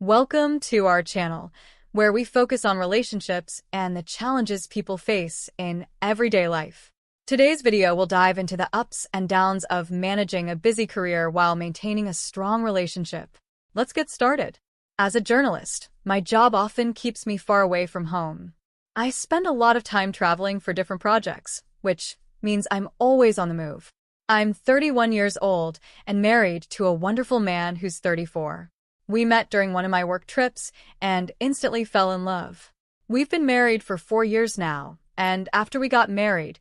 Welcome to our channel, where we focus on relationships and the challenges people face in everyday life. Today's video will dive into the ups and downs of managing a busy career while maintaining a strong relationship. Let's get started. As a journalist, my job often keeps me far away from home. I spend a lot of time traveling for different projects, which means I'm always on the move. I'm 31 years old and married to a wonderful man who's 34. We met during one of my work trips and instantly fell in love. We've been married for 4 years now, and after we got married,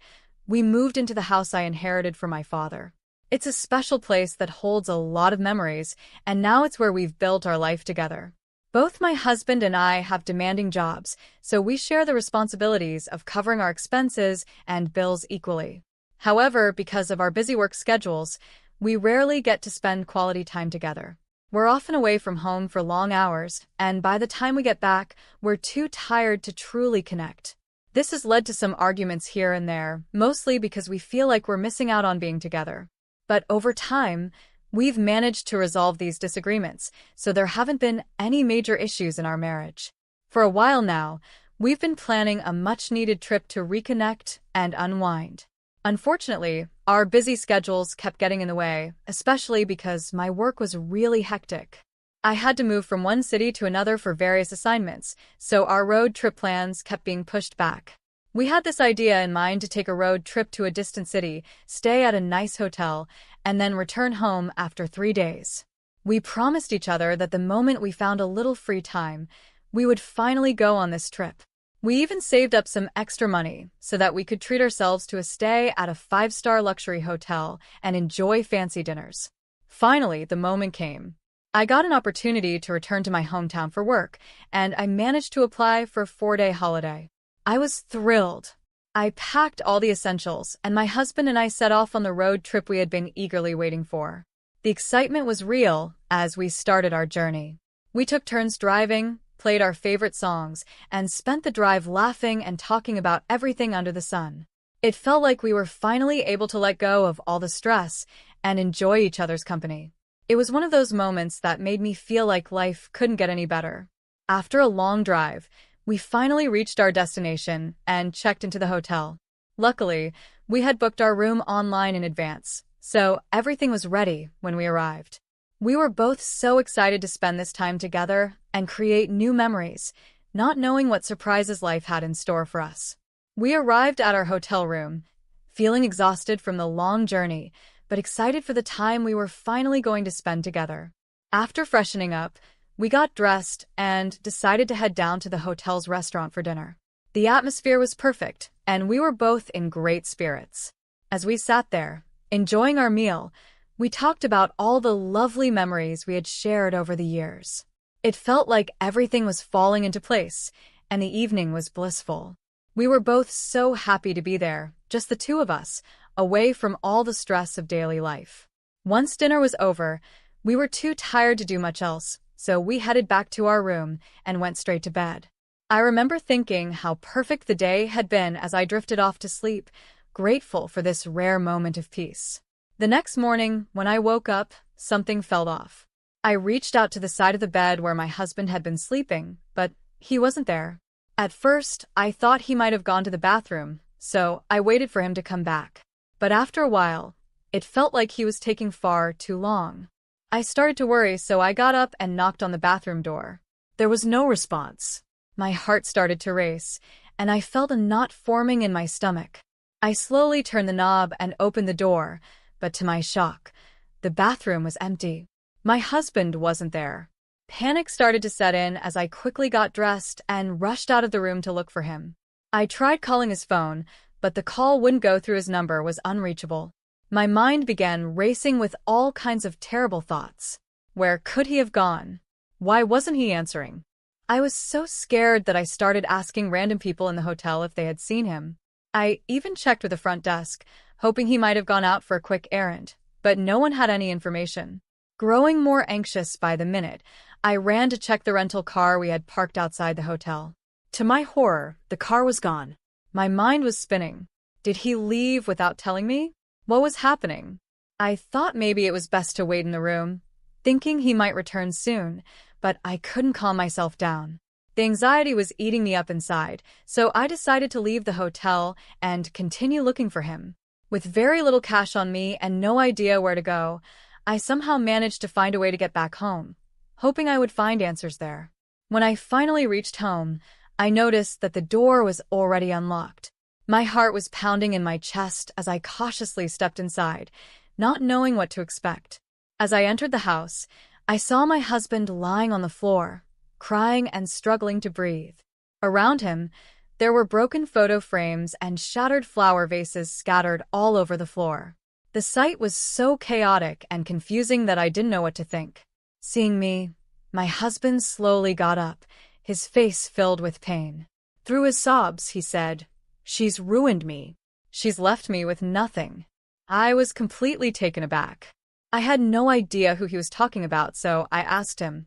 we moved into the house I inherited from my father. It's a special place that holds a lot of memories, and now it's where we've built our life together. Both my husband and I have demanding jobs, so we share the responsibilities of covering our expenses and bills equally. However, because of our busy work schedules, we rarely get to spend quality time together. We're often away from home for long hours, and by the time we get back, we're too tired to truly connect. This has led to some arguments here and there, mostly because we feel like we're missing out on being together. But over time, we've managed to resolve these disagreements, so there haven't been any major issues in our marriage. For a while now, we've been planning a much-needed trip to reconnect and unwind. Unfortunately, our busy schedules kept getting in the way, especially because my work was really hectic. I had to move from one city to another for various assignments, so our road trip plans kept being pushed back. We had this idea in mind to take a road trip to a distant city, stay at a nice hotel, and then return home after 3 days. We promised each other that the moment we found a little free time, we would finally go on this trip. We even saved up some extra money so that we could treat ourselves to a stay at a 5-star luxury hotel and enjoy fancy dinners. Finally, the moment came. I got an opportunity to return to my hometown for work, and I managed to apply for a 4-day holiday. I was thrilled. I packed all the essentials, and my husband and I set off on the road trip we had been eagerly waiting for. The excitement was real as we started our journey. We took turns driving, played our favorite songs, and spent the drive laughing and talking about everything under the sun. It felt like we were finally able to let go of all the stress and enjoy each other's company. It was one of those moments that made me feel like life couldn't get any better. After a long drive, we finally reached our destination and checked into the hotel. Luckily, we had booked our room online in advance, so everything was ready when we arrived. We were both so excited to spend this time together and create new memories, not knowing what surprises life had in store for us. We arrived at our hotel room, feeling exhausted from the long journey, but excited for the time we were finally going to spend together. After freshening up, we got dressed and decided to head down to the hotel's restaurant for dinner. The atmosphere was perfect, and we were both in great spirits. As we sat there, enjoying our meal, we talked about all the lovely memories we had shared over the years. It felt like everything was falling into place, and the evening was blissful. We were both so happy to be there, just the two of us, away from all the stress of daily life. Once dinner was over, we were too tired to do much else, so we headed back to our room and went straight to bed. I remember thinking how perfect the day had been as I drifted off to sleep, grateful for this rare moment of peace. The next morning, when I woke up, something felt off. I reached out to the side of the bed where my husband had been sleeping, but he wasn't there. At first, I thought he might have gone to the bathroom, so I waited for him to come back. But after a while, it felt like he was taking far too long. I started to worry, so I got up and knocked on the bathroom door. There was no response. My heart started to race, and I felt a knot forming in my stomach. I slowly turned the knob and opened the door, but to my shock, the bathroom was empty. My husband wasn't there. Panic started to set in as I quickly got dressed and rushed out of the room to look for him. I tried calling his phone, but the call wouldn't go through. His number was unreachable. My mind began racing with all kinds of terrible thoughts. Where could he have gone? Why wasn't he answering? I was so scared that I started asking random people in the hotel if they had seen him. I even checked with the front desk, hoping he might have gone out for a quick errand, but no one had any information. Growing more anxious by the minute, I ran to check the rental car we had parked outside the hotel. To my horror, the car was gone. My mind was spinning. Did he leave without telling me? What was happening? I thought maybe it was best to wait in the room, thinking he might return soon, but I couldn't calm myself down. The anxiety was eating me up inside, so I decided to leave the hotel and continue looking for him. With very little cash on me and no idea where to go, I somehow managed to find a way to get back home, hoping I would find answers there. When I finally reached home, I noticed that the door was already unlocked. My heart was pounding in my chest as I cautiously stepped inside, not knowing what to expect. As I entered the house, I saw my husband lying on the floor, crying and struggling to breathe. Around him, there were broken photo frames and shattered flower vases scattered all over the floor. The sight was so chaotic and confusing that I didn't know what to think. Seeing me, my husband slowly got up, his face filled with pain. Through his sobs, he said, "She's ruined me. She's left me with nothing." I was completely taken aback. I had no idea who he was talking about, so I asked him,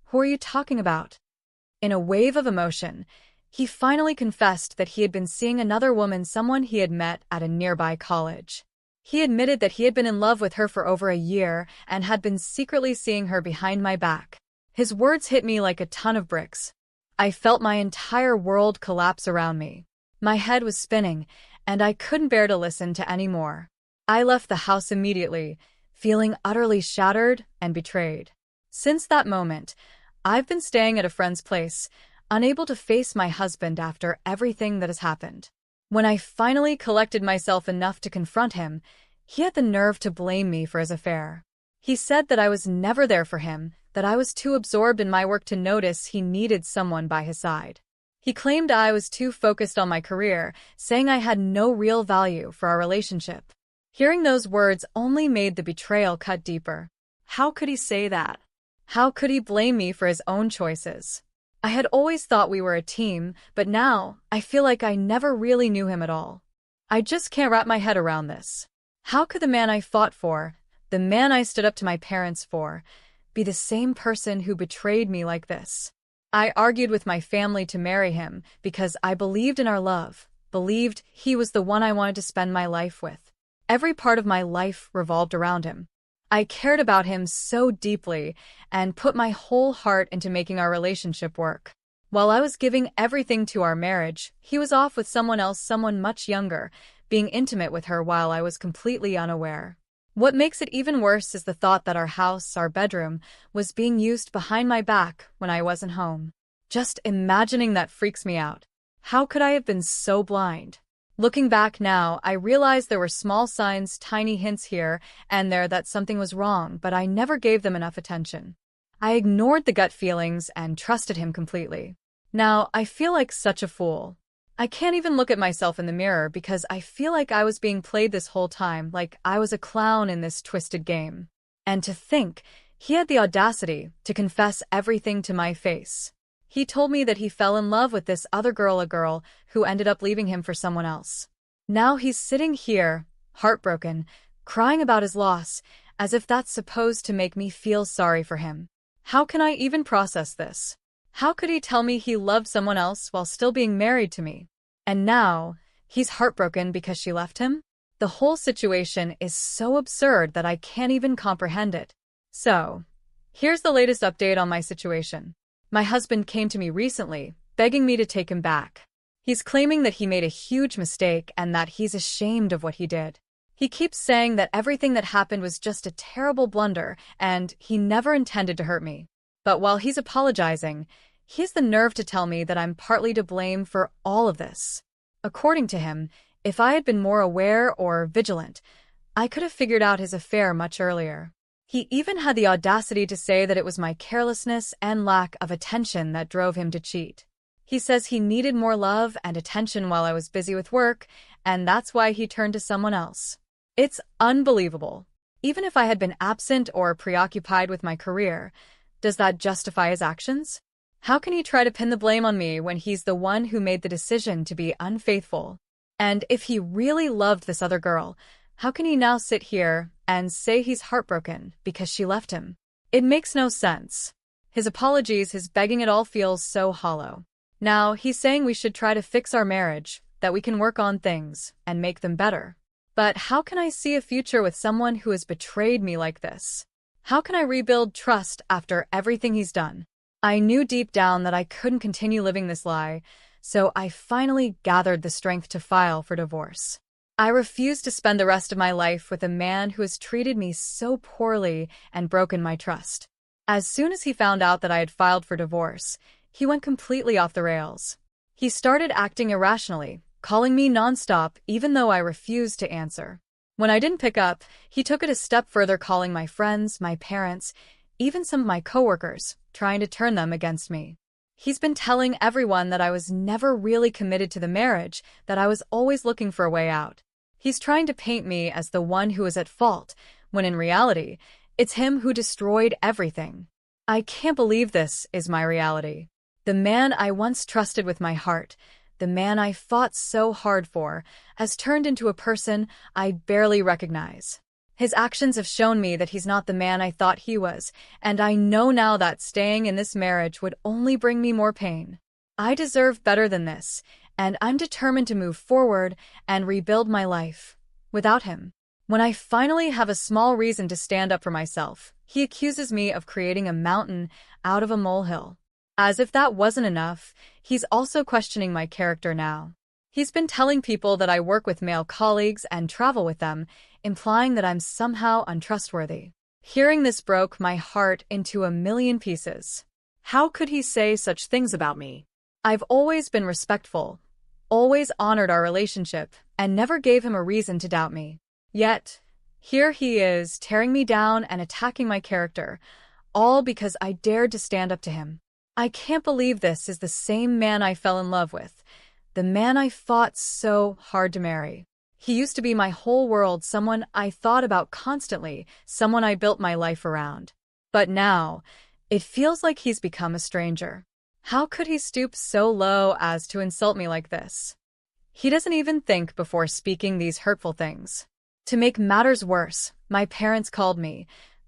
"Who are you talking about?" In a wave of emotion, he finally confessed that he had been seeing another woman, someone he had met at a nearby college. He admitted that he had been in love with her for over a year and had been secretly seeing her behind my back. His words hit me like a ton of bricks. I felt my entire world collapse around me. My head was spinning, and I couldn't bear to listen to any more. I left the house immediately, feeling utterly shattered and betrayed. Since that moment, I've been staying at a friend's place, unable to face my husband after everything that has happened. When I finally collected myself enough to confront him, he had the nerve to blame me for his affair. He said that I was never there for him, that I was too absorbed in my work to notice he needed someone by his side. He claimed I was too focused on my career, saying I had no real value for our relationship. Hearing those words only made the betrayal cut deeper. How could he say that? How could he blame me for his own choices? I had always thought we were a team, but now I feel like I never really knew him at all. I just can't wrap my head around this. How could the man I fought for, the man I stood up to my parents for, be the same person who betrayed me like this? I argued with my family to marry him because I believed in our love, believed he was the one I wanted to spend my life with. Every part of my life revolved around him. I cared about him so deeply and put my whole heart into making our relationship work. While I was giving everything to our marriage, he was off with someone else, someone much younger, being intimate with her while I was completely unaware. What makes it even worse is the thought that our house, our bedroom, was being used behind my back when I wasn't home. Just imagining that freaks me out. How could I have been so blind? Looking back now, I realize there were small signs, tiny hints here and there that something was wrong, but I never gave them enough attention. I ignored the gut feelings and trusted him completely. Now, I feel like such a fool. I can't even look at myself in the mirror because I feel like I was being played this whole time, like I was a clown in this twisted game. And to think, he had the audacity to confess everything to my face. He told me that he fell in love with this other girl, a girl who ended up leaving him for someone else. Now he's sitting here, heartbroken, crying about his loss, as if that's supposed to make me feel sorry for him. How can I even process this? How could he tell me he loved someone else while still being married to me? And now, he's heartbroken because she left him? The whole situation is so absurd that I can't even comprehend it. So, here's the latest update on my situation. My husband came to me recently, begging me to take him back. He's claiming that he made a huge mistake and that he's ashamed of what he did. He keeps saying that everything that happened was just a terrible blunder and he never intended to hurt me. But while he's apologizing, he has the nerve to tell me that I'm partly to blame for all of this. According to him, if I had been more aware or vigilant, I could have figured out his affair much earlier. He even had the audacity to say that it was my carelessness and lack of attention that drove him to cheat. He says he needed more love and attention while I was busy with work, and that's why he turned to someone else. It's unbelievable. Even if I had been absent or preoccupied with my career, does that justify his actions? How can he try to pin the blame on me when he's the one who made the decision to be unfaithful? And if he really loved this other girl, how can he now sit here and say he's heartbroken because she left him? It makes no sense. His apologies, his begging, it all feels so hollow. Now, he's saying we should try to fix our marriage, that we can work on things and make them better. But how can I see a future with someone who has betrayed me like this? How can I rebuild trust after everything he's done? I knew deep down that I couldn't continue living this lie, so I finally gathered the strength to file for divorce. I refused to spend the rest of my life with a man who has treated me so poorly and broken my trust. As soon as he found out that I had filed for divorce, he went completely off the rails. He started acting irrationally, calling me nonstop even though I refused to answer. When I didn't pick up, he took it a step further, calling my friends, my parents, even some of my coworkers, trying to turn them against me. He's been telling everyone that I was never really committed to the marriage, that I was always looking for a way out. He's trying to paint me as the one who is at fault, when in reality, it's him who destroyed everything. I can't believe this is my reality. The man I once trusted with my heart, the man I fought so hard for, has turned into a person I barely recognize. His actions have shown me that he's not the man I thought he was, and I know now that staying in this marriage would only bring me more pain. I deserve better than this, and I'm determined to move forward and rebuild my life without him. When I finally have a small reason to stand up for myself, he accuses me of creating a mountain out of a molehill. As if that wasn't enough, he's also questioning my character now. He's been telling people that I work with male colleagues and travel with them, implying that I'm somehow untrustworthy. Hearing this broke my heart into a million pieces. How could he say such things about me? I've always been respectful, always honored our relationship, and never gave him a reason to doubt me. Yet, here he is, tearing me down and attacking my character, all because I dared to stand up to him. I can't believe this is the same man I fell in love with, the man I fought so hard to marry. He used to be my whole world, someone I thought about constantly, someone I built my life around. But now, it feels like he's become a stranger. How could he stoop so low as to insult me like this? He doesn't even think before speaking these hurtful things. To make matters worse, my parents called me,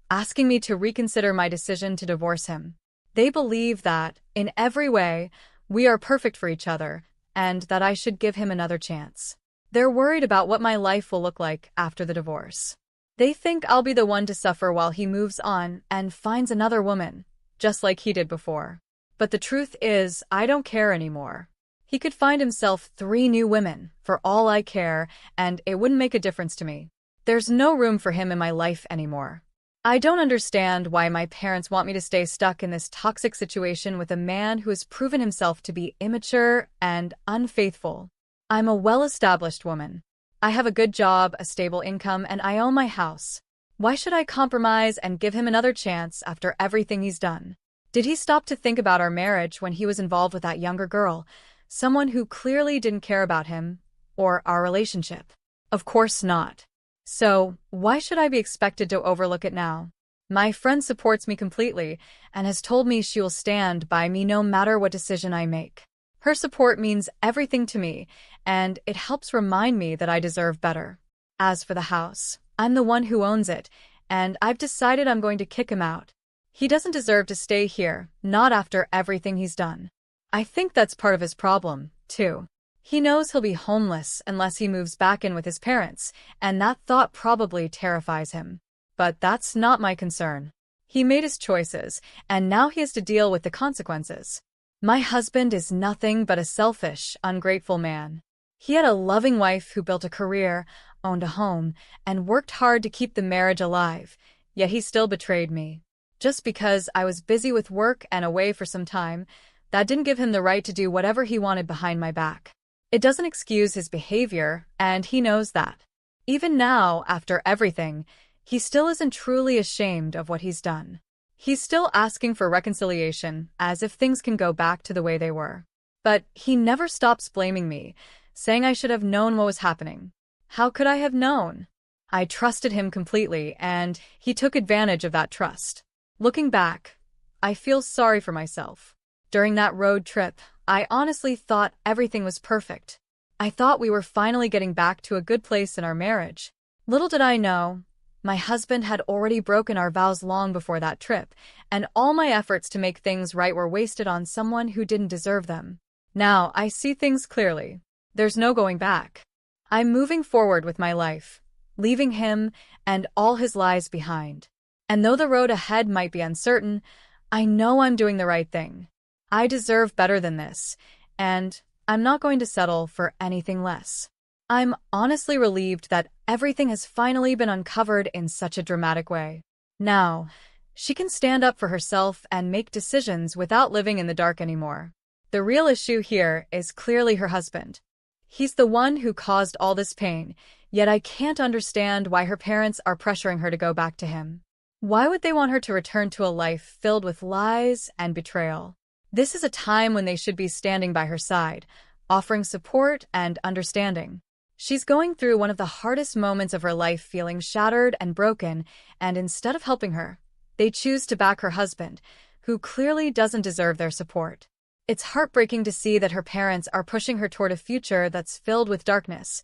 asking me to reconsider my decision to divorce him. They believe that, in every way, we are perfect for each other, and that I should give him another chance. They're worried about what my life will look like after the divorce. They think I'll be the one to suffer while he moves on and finds another woman, just like he did before. But the truth is, I don't care anymore. He could find himself 3 new women, for all I care, and it wouldn't make a difference to me. There's no room for him in my life anymore. I don't understand why my parents want me to stay stuck in this toxic situation with a man who has proven himself to be immature and unfaithful. I'm a well-established woman. I have a good job, a stable income, and I own my house. Why should I compromise and give him another chance after everything he's done? Did he stop to think about our marriage when he was involved with that younger girl, someone who clearly didn't care about him or our relationship? Of course not. So, why should I be expected to overlook it now? My friend supports me completely and has told me she will stand by me no matter what decision I make. Her support means everything to me, and it helps remind me that I deserve better. As for the house, I'm the one who owns it, and I've decided I'm going to kick him out. He doesn't deserve to stay here, not after everything he's done. I think that's part of his problem, too. He knows he'll be homeless unless he moves back in with his parents, and that thought probably terrifies him. But that's not my concern. He made his choices, and now he has to deal with the consequences. My husband is nothing but a selfish, ungrateful man. He had a loving wife who built a career, owned a home, and worked hard to keep the marriage alive, yet he still betrayed me. Just because I was busy with work and away for some time, that didn't give him the right to do whatever he wanted behind my back. It doesn't excuse his behavior, and he knows that. Even now, after everything, he still isn't truly ashamed of what he's done. He's still asking for reconciliation, as if things can go back to the way they were. But he never stops blaming me, saying I should have known what was happening. How could I have known? I trusted him completely, and he took advantage of that trust. Looking back, I feel sorry for myself. During that road trip, I honestly thought everything was perfect. I thought we were finally getting back to a good place in our marriage. Little did I know, my husband had already broken our vows long before that trip, and all my efforts to make things right were wasted on someone who didn't deserve them. Now I see things clearly. There's no going back. I'm moving forward with my life, leaving him and all his lies behind. And though the road ahead might be uncertain, I know I'm doing the right thing. I deserve better than this, and I'm not going to settle for anything less. I'm honestly relieved that everything has finally been uncovered in such a dramatic way. Now, she can stand up for herself and make decisions without living in the dark anymore. The real issue here is clearly her husband. He's the one who caused all this pain, yet I can't understand why her parents are pressuring her to go back to him. Why would they want her to return to a life filled with lies and betrayal? This is a time when they should be standing by her side, offering support and understanding. She's going through one of the hardest moments of her life, feeling shattered and broken, and instead of helping her, they choose to back her husband, who clearly doesn't deserve their support. It's heartbreaking to see that her parents are pushing her toward a future that's filled with darkness,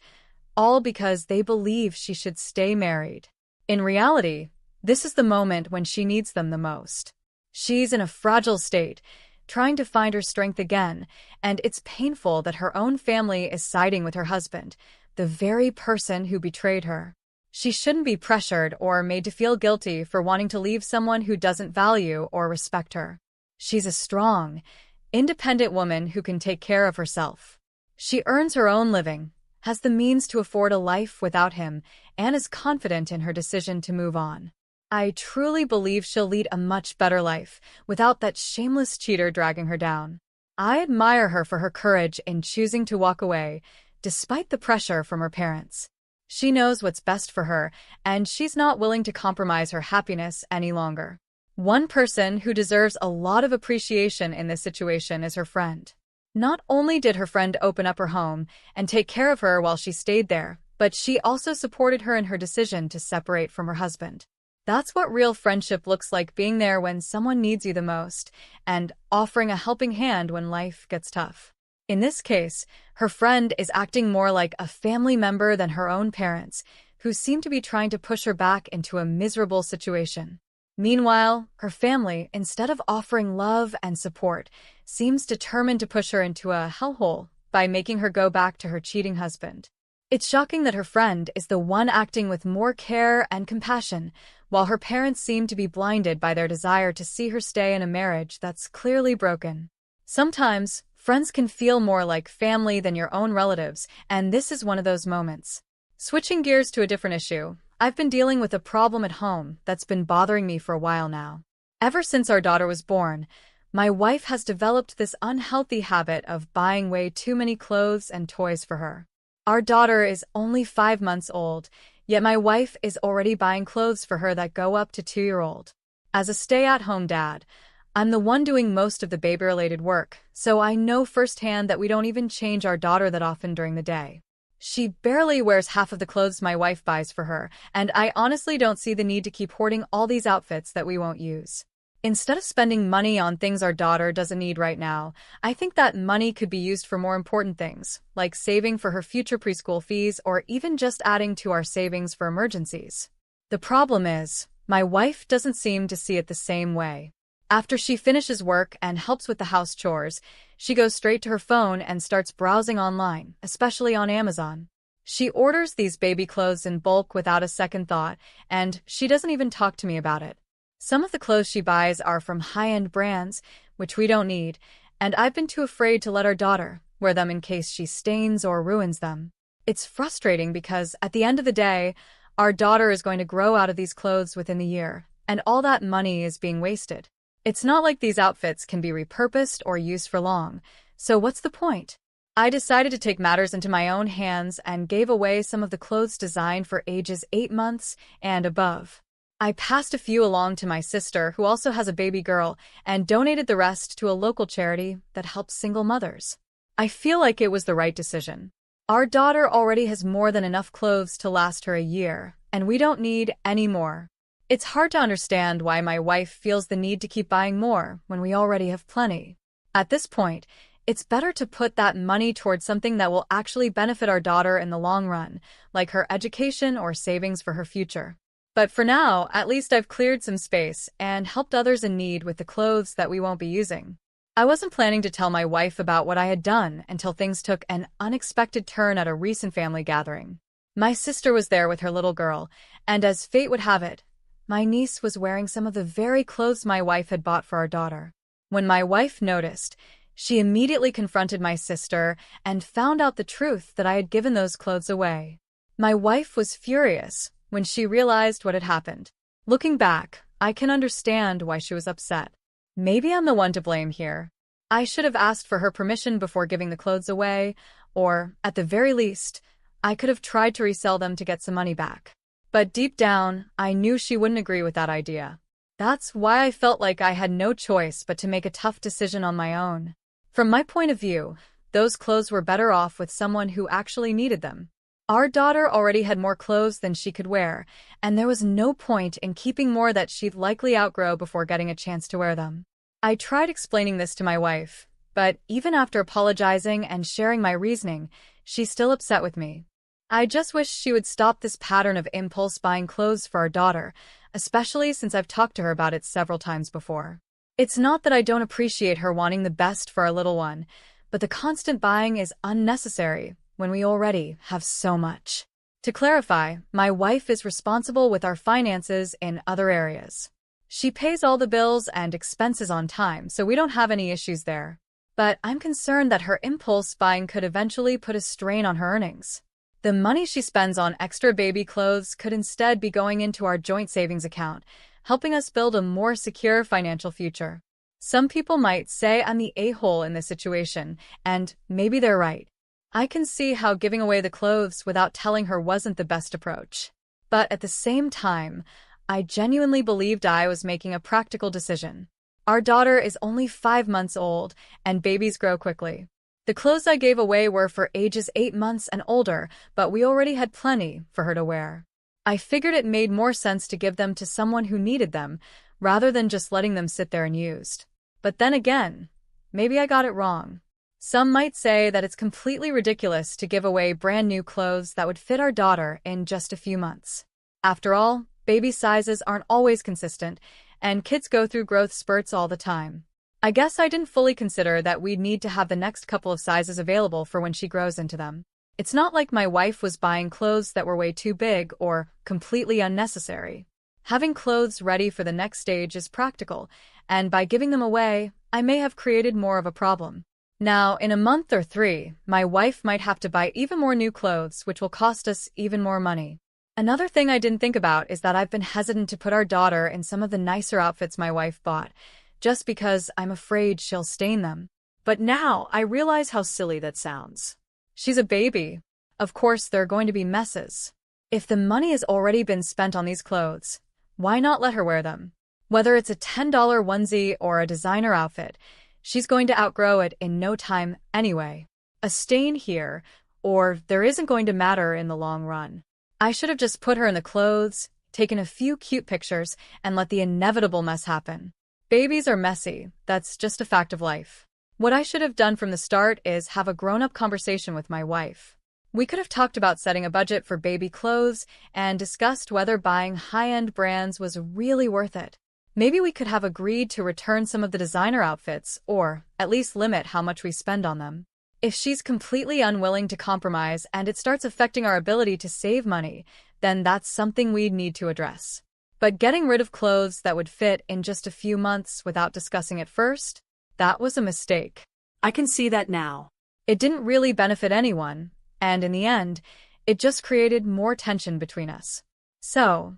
all because they believe she should stay married. In reality, this is the moment when she needs them the most. She's in a fragile state, trying to find her strength again, and it's painful that her own family is siding with her husband, the very person who betrayed her. She shouldn't be pressured or made to feel guilty for wanting to leave someone who doesn't value or respect her. She's a strong, independent woman who can take care of herself. She earns her own living, has the means to afford a life without him, and is confident in her decision to move on. I truly believe she'll lead a much better life without that shameless cheater dragging her down. I admire her for her courage in choosing to walk away, despite the pressure from her parents. She knows what's best for her, and she's not willing to compromise her happiness any longer. One person who deserves a lot of appreciation in this situation is her friend. Not only did her friend open up her home and take care of her while she stayed there, but she also supported her in her decision to separate from her husband. That's what real friendship looks like, being there when someone needs you the most and offering a helping hand when life gets tough. In this case, her friend is acting more like a family member than her own parents, who seem to be trying to push her back into a miserable situation. Meanwhile, her family, instead of offering love and support, seems determined to push her into a hellhole by making her go back to her cheating husband. It's shocking that her friend is the one acting with more care and compassion, while her parents seem to be blinded by their desire to see her stay in a marriage that's clearly broken. Sometimes, friends can feel more like family than your own relatives, and this is one of those moments. Switching gears to a different issue, I've been dealing with a problem at home that's been bothering me for a while now. Ever since our daughter was born, my wife has developed this unhealthy habit of buying way too many clothes and toys for her. Our daughter is only 5 months old, yet my wife is already buying clothes for her that go up to 2-year-old. As a stay-at-home dad, I'm the one doing most of the baby-related work, so I know firsthand that we don't even change our daughter that often during the day. She barely wears half of the clothes my wife buys for her, and I honestly don't see the need to keep hoarding all these outfits that we won't use. Instead of spending money on things our daughter doesn't need right now, I think that money could be used for more important things, like saving for her future preschool fees or even just adding to our savings for emergencies. The problem is, my wife doesn't seem to see it the same way. After she finishes work and helps with the house chores, she goes straight to her phone and starts browsing online, especially on Amazon. She orders these baby clothes in bulk without a second thought, and she doesn't even talk to me about it. Some of the clothes she buys are from high-end brands, which we don't need, and I've been too afraid to let our daughter wear them in case she stains or ruins them. It's frustrating because, at the end of the day, our daughter is going to grow out of these clothes within the year, and all that money is being wasted. It's not like these outfits can be repurposed or used for long, so what's the point? I decided to take matters into my own hands and gave away some of the clothes designed for ages 8 months and above. I passed a few along to my sister, who also has a baby girl, and donated the rest to a local charity that helps single mothers. I feel like it was the right decision. Our daughter already has more than enough clothes to last her a year, and we don't need any more. It's hard to understand why my wife feels the need to keep buying more when we already have plenty. At this point, it's better to put that money towards something that will actually benefit our daughter in the long run, like her education or savings for her future. But for now, at least I've cleared some space and helped others in need with the clothes that we won't be using. I wasn't planning to tell my wife about what I had done until things took an unexpected turn at a recent family gathering. My sister was there with her little girl, and as fate would have it, my niece was wearing some of the very clothes my wife had bought for our daughter. When my wife noticed, she immediately confronted my sister and found out the truth that I had given those clothes away. My wife was furious when she realized what had happened. Looking back, I can understand why she was upset. Maybe I'm the one to blame here. I should have asked for her permission before giving the clothes away, or, at the very least, I could have tried to resell them to get some money back. But deep down, I knew she wouldn't agree with that idea. That's why I felt like I had no choice but to make a tough decision on my own. From my point of view, those clothes were better off with someone who actually needed them. Our daughter already had more clothes than she could wear, and there was no point in keeping more that she'd likely outgrow before getting a chance to wear them. I tried explaining this to my wife, but even after apologizing and sharing my reasoning, she's still upset with me. I just wish she would stop this pattern of impulse buying clothes for our daughter, especially since I've talked to her about it several times before. It's not that I don't appreciate her wanting the best for our little one, but the constant buying is unnecessary when we already have so much. To clarify, my wife is responsible with our finances in other areas. She pays all the bills and expenses on time, so we don't have any issues there. But I'm concerned that her impulse buying could eventually put a strain on her earnings. The money she spends on extra baby clothes could instead be going into our joint savings account, helping us build a more secure financial future. Some people might say I'm the a-hole in this situation, and maybe they're right. I can see how giving away the clothes without telling her wasn't the best approach. But at the same time, I genuinely believed I was making a practical decision. Our daughter is only 5 months old, and babies grow quickly. The clothes I gave away were for ages 8 months and older, but we already had plenty for her to wear. I figured it made more sense to give them to someone who needed them, rather than just letting them sit there unused. But then again, maybe I got it wrong. Some might say that it's completely ridiculous to give away brand new clothes that would fit our daughter in just a few months. After all, baby sizes aren't always consistent, and kids go through growth spurts all the time. I guess I didn't fully consider that we'd need to have the next couple of sizes available for when she grows into them. It's not like my wife was buying clothes that were way too big or completely unnecessary. Having clothes ready for the next stage is practical, and by giving them away, I may have created more of a problem. Now, in a month or 3, my wife might have to buy even more new clothes, which will cost us even more money. Another thing I didn't think about is that I've been hesitant to put our daughter in some of the nicer outfits my wife bought, just because I'm afraid she'll stain them. But now I realize how silly that sounds. She's a baby. Of course, there are going to be messes. If the money has already been spent on these clothes, why not let her wear them? Whether it's a $10 onesie or a designer outfit, she's going to outgrow it in no time anyway. A stain here, or there isn't going to matter in the long run. I should have just put her in the clothes, taken a few cute pictures, and let the inevitable mess happen. Babies are messy, that's just a fact of life. What I should have done from the start is have a grown-up conversation with my wife. We could have talked about setting a budget for baby clothes and discussed whether buying high-end brands was really worth it. Maybe we could have agreed to return some of the designer outfits, or at least limit how much we spend on them. If she's completely unwilling to compromise and it starts affecting our ability to save money, then that's something we'd need to address. But getting rid of clothes that would fit in just a few months without discussing it first, that was a mistake. I can see that now. It didn't really benefit anyone, and in the end, it just created more tension between us. So,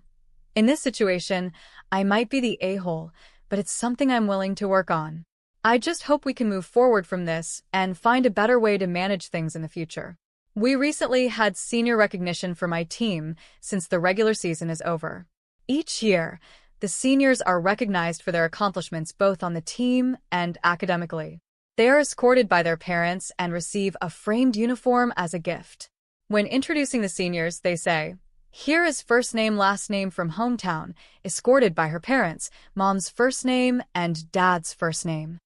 in this situation, I might be the a-hole, but it's something I'm willing to work on. I just hope we can move forward from this and find a better way to manage things in the future. We recently had senior recognition for my team since the regular season is over. Each year, the seniors are recognized for their accomplishments both on the team and academically. They are escorted by their parents and receive a framed uniform as a gift. When introducing the seniors, they say, "Here is first name, last name from hometown, escorted by her parents, mom's first name and dad's first name."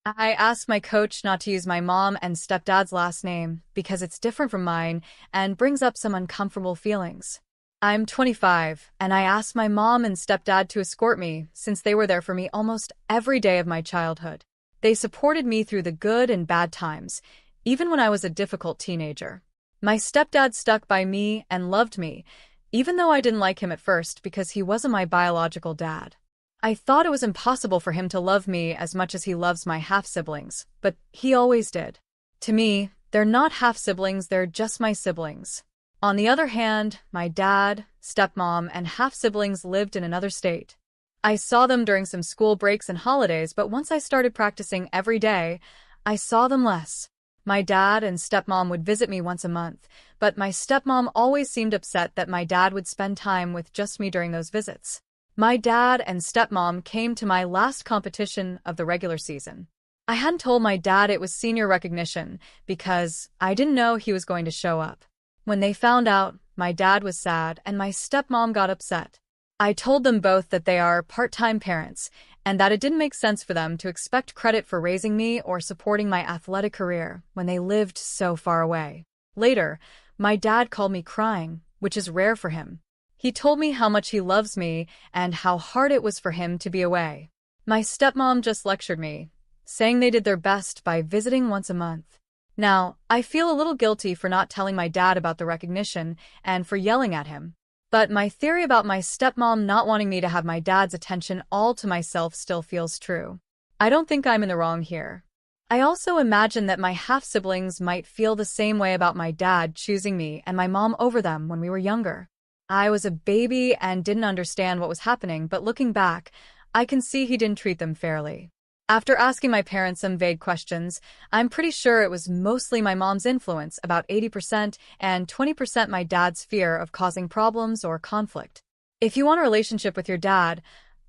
I asked my coach not to use my mom and stepdad's last name because it's different from mine and brings up some uncomfortable feelings. I'm 25, and I asked my mom and stepdad to escort me since they were there for me almost every day of my childhood. They supported me through the good and bad times, even when I was a difficult teenager. My stepdad stuck by me and loved me, even though I didn't like him at first because he wasn't my biological dad. I thought it was impossible for him to love me as much as he loves my half-siblings, but he always did. To me, they're not half-siblings, they're just my siblings. On the other hand, my dad, stepmom, and half-siblings lived in another state. I saw them during some school breaks and holidays, but once I started practicing every day, I saw them less. My dad and stepmom would visit me once a month, but my stepmom always seemed upset that my dad would spend time with just me during those visits. My dad and stepmom came to my last competition of the regular season. I hadn't told my dad it was senior recognition because I didn't know he was going to show up. When they found out, my dad was sad and my stepmom got upset. I told them both that they are part-time parents and that it didn't make sense for them to expect credit for raising me or supporting my athletic career when they lived so far away. Later, my dad called me crying, which is rare for him. He told me how much he loves me and how hard it was for him to be away. My stepmom just lectured me, saying they did their best by visiting once a month. Now, I feel a little guilty for not telling my dad about the recognition and for yelling at him. But my theory about my stepmom not wanting me to have my dad's attention all to myself still feels true. I don't think I'm in the wrong here. I also imagine that my half-siblings might feel the same way about my dad choosing me and my mom over them when we were younger. I was a baby and didn't understand what was happening, but looking back, I can see he didn't treat them fairly. After asking my parents some vague questions, I'm pretty sure it was mostly my mom's influence, about 80%, and 20% my dad's fear of causing problems or conflict. If you want a relationship with your dad,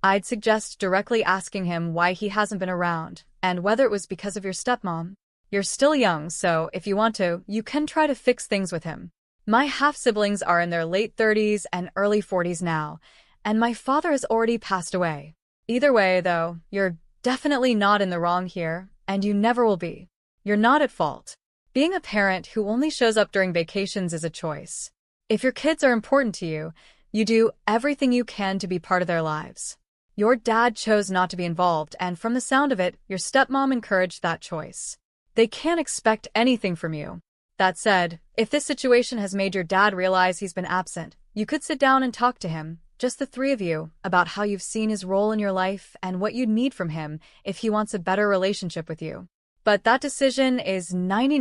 I'd suggest directly asking him why he hasn't been around, and whether it was because of your stepmom. You're still young, so if you want to, you can try to fix things with him. My half-siblings are in their late 30s and early 40s now, and my father has already passed away. Either way, though, you're definitely not in the wrong here, and you never will be. You're not at fault. Being a parent who only shows up during vacations is a choice. If your kids are important to you, you do everything you can to be part of their lives. Your dad chose not to be involved, and from the sound of it, your stepmom encouraged that choice. They can't expect anything from you. That said, if this situation has made your dad realize he's been absent, you could sit down and talk to him, just the three of you, about how you've seen his role in your life and what you'd need from him if he wants a better relationship with you. But that decision is 99%